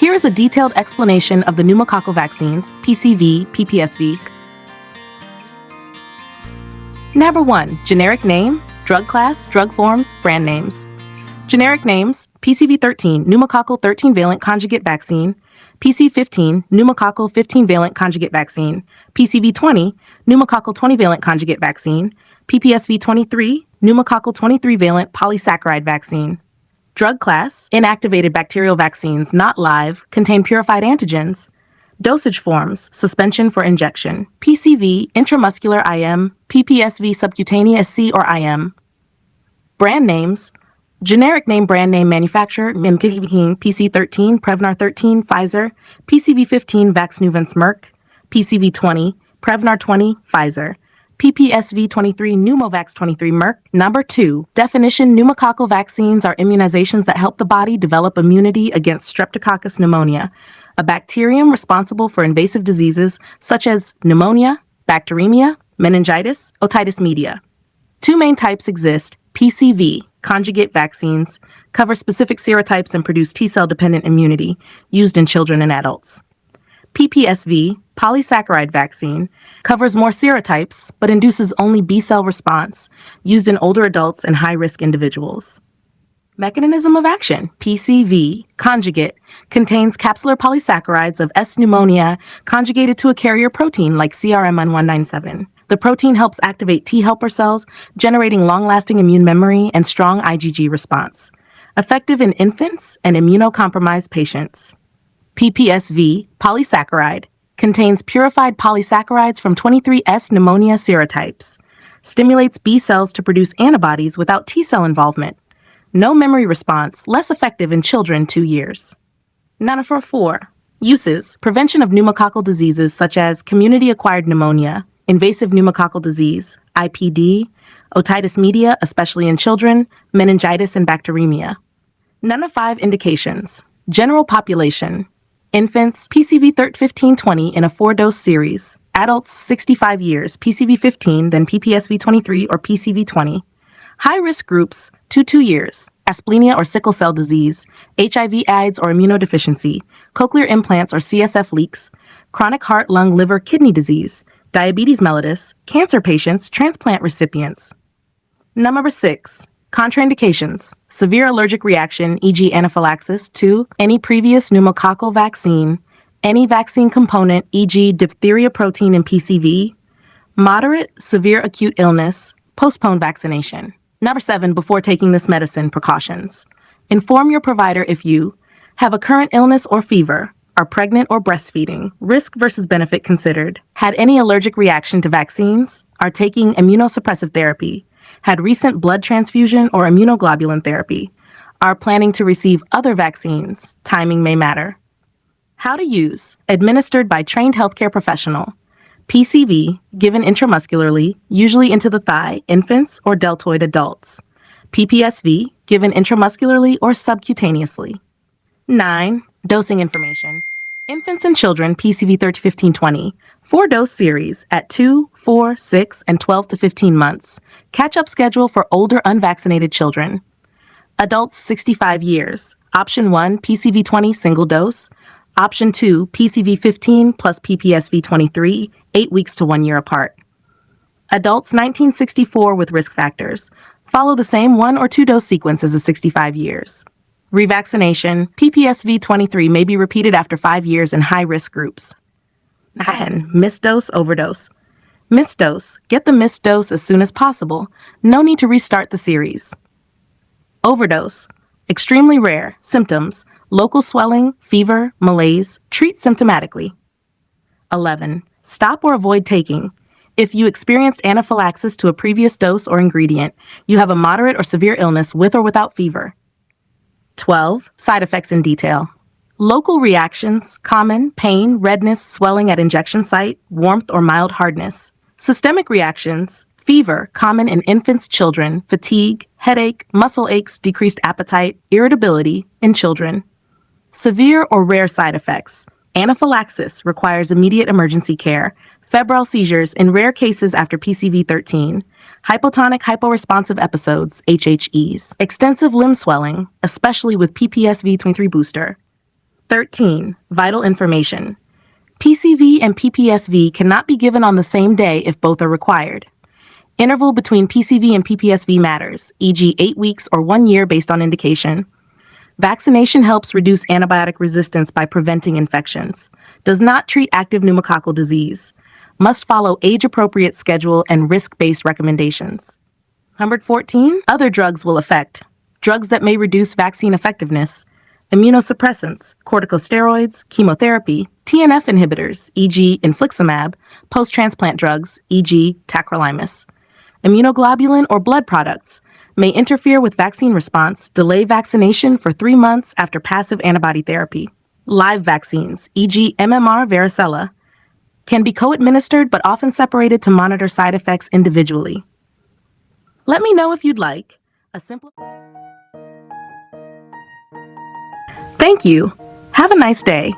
Here is a detailed explanation of the pneumococcal vaccines, PCV, PPSV. Number 1. Generic name, drug class, drug forms, brand names. Generic names: PCV13 pneumococcal 13-valent conjugate vaccine, PC15 pneumococcal 15-valent conjugate vaccine, PCV20 pneumococcal 20-valent conjugate vaccine, PPSV23 pneumococcal 23-valent polysaccharide vaccine. Drug class: inactivated bacterial vaccines not live, contain purified antigens. Dosage forms: suspension for injection, PCV intramuscular IM, PPSV subcutaneous C or IM. Brand names: generic name brand name manufacturer, PC13, Prevnar 13, Pfizer, PCV15, Vaxneuvance Merck, PCV20, Prevnar 20, Pfizer, PPSV23, Pneumovax 23, Merck. Number 2. Definition: pneumococcal vaccines are immunizations that help the body develop immunity against Streptococcus pneumonia, a bacterium responsible for invasive diseases such as pneumonia, bacteremia, meningitis, otitis media. 2 main types exist. PCV, conjugate vaccines, cover specific serotypes and produce T-cell-dependent immunity, used in children and adults. PPSV, polysaccharide vaccine, covers more serotypes but induces only B-cell response, used in older adults and high-risk individuals. Mechanism of action: PCV, conjugate, contains capsular polysaccharides of S. pneumonia conjugated to a carrier protein like CRM197. The protein helps activate T helper cells, generating long-lasting immune memory and strong IgG response. Effective in infants and immunocompromised patients. PPSV, polysaccharide, contains purified polysaccharides from 23S pneumonia serotypes. Stimulates B cells to produce antibodies without T cell involvement. No memory response, less effective in children 2 years. Nanophore 4. Uses: prevention of pneumococcal diseases such as community-acquired pneumonia, invasive pneumococcal disease, IPD, otitis media, especially in children, meningitis, and bacteremia. None of 5 indications. General population: infants, PCV 15-20 in a 4-dose series. Adults 65 years, PCV15, then PPSV23 or PCV20. High-risk groups, 2 years, asplenia or sickle cell disease, HIV, AIDS or immunodeficiency, cochlear implants or CSF leaks, chronic heart, lung, liver, kidney disease, diabetes mellitus, cancer patients, transplant recipients. Number 6. Contraindications: severe allergic reaction, e.g. anaphylaxis, to any previous pneumococcal vaccine, any vaccine component, e.g. diphtheria protein in PCV, moderate, severe acute illness, postpone vaccination. Number 7. Before taking this medicine, precautions: inform your provider if you have a current illness or fever, are pregnant or breastfeeding, risk versus benefit considered, had any allergic reaction to vaccines, are taking immunosuppressive therapy, had recent blood transfusion or immunoglobulin therapy, are planning to receive other vaccines, timing may matter. How to use: administered by trained healthcare professional. PCV, given intramuscularly, usually into the thigh, infants or deltoid adults. PPSV, given intramuscularly or subcutaneously. 9. Dosing information: infants and children, PCV 13-15-20, 4-dose series at 2, 4, 6, and 12 to 15 months. Catch-up schedule for older unvaccinated children. Adults 65 years. Option 1, PCV20 single dose. Option 2, PCV15 plus PPSV23, 8 weeks to 1 year apart. Adults 1964 with risk factors. Follow the same 1 or 2 dose sequence as the 65 years. Revaccination: PPSV23 may be repeated after 5 years in high-risk groups. 9. Missed dose, overdose. Missed dose: get the missed dose as soon as possible. No need to restart the series. Overdose: extremely rare. Symptoms: local swelling, fever, malaise. Treat symptomatically. 11. Stop or avoid taking: if you experienced anaphylaxis to a previous dose or ingredient, you have a moderate or severe illness with or without fever. 12. Side effects in detail. Local reactions: common, pain, redness, swelling at injection site, warmth or mild hardness. Systemic reactions: fever, common in infants, children, fatigue, headache, muscle aches, decreased appetite, irritability in children. Severe or rare side effects: anaphylaxis requires immediate emergency care, febrile seizures in rare cases after PCV13, hypotonic hyporesponsive episodes, HHEs, extensive limb swelling, especially with PPSV23 booster. 13. Vital information. PCV and PPSV cannot be given on the same day if both are required. Interval between PCV and PPSV matters, e.g. 8 weeks or 1 year based on indication. Vaccination helps reduce antibiotic resistance by preventing infections. Does not treat active pneumococcal disease. Must follow age-appropriate schedule and risk-based recommendations. Number 14. Other drugs will affect. Drugs that may reduce vaccine effectiveness. Immunosuppressants, corticosteroids, chemotherapy, TNF inhibitors, e.g. infliximab, post-transplant drugs, e.g. tacrolimus. Immunoglobulin or blood products may interfere with vaccine response, delay vaccination for 3 months after passive antibody therapy. Live vaccines, e.g. MMR varicella, can be co-administered but often separated to monitor side effects individually. Let me know if you'd like a simple... Thank you. Have a nice day.